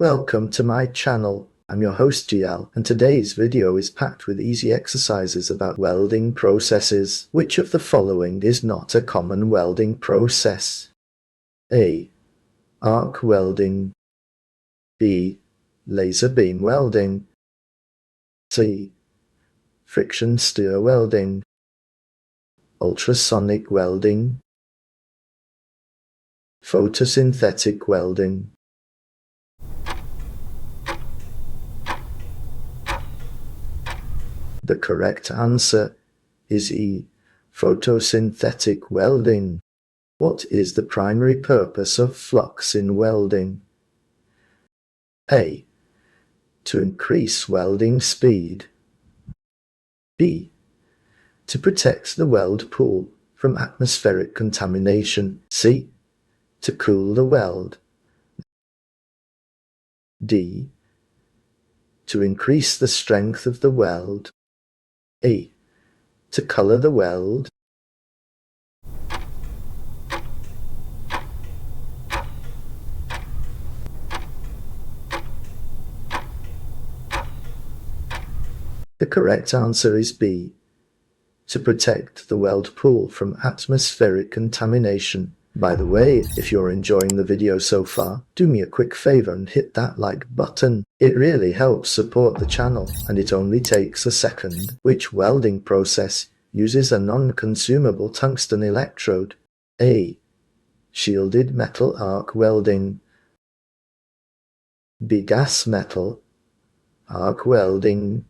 Welcome to my channel. I'm your host GL, and today's video is packed with easy exercises about welding processes. Which of the following is not a common welding process? A. Arc welding. B. Laser beam welding. C. Friction stir welding. Ultrasonic welding. Photosynthetic welding. The correct answer is E. Photosynthetic welding. What is the primary purpose of flux in welding? A. To increase welding speed. B. To protect the weld pool from atmospheric contamination. C. To cool the weld. D. To increase the strength of the weld. A. To color the weld. The correct answer is B. To protect the weld pool from atmospheric contamination. By the way, if you're enjoying the video so far, do me a quick favor and hit that like button. It really helps support the channel, and it only takes a second. Which welding process uses a non-consumable tungsten electrode? A. Shielded metal arc welding. B. Gas metal arc welding.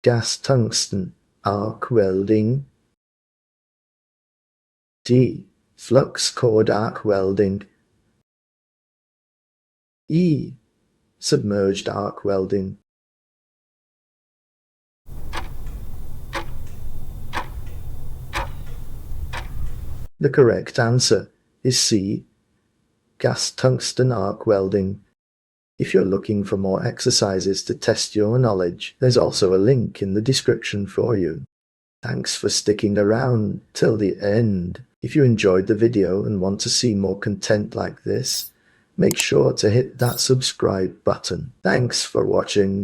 Gas tungsten arc welding. D. Flux cord arc welding. E. Submerged arc welding. The correct answer is C. Gas tungsten arc welding. If you're looking for more exercises to test your knowledge, there's also a link in the description for you. Thanks for sticking around till the end. If you enjoyed the video and want to see more content like this, make sure to hit that subscribe button. Thanks for watching.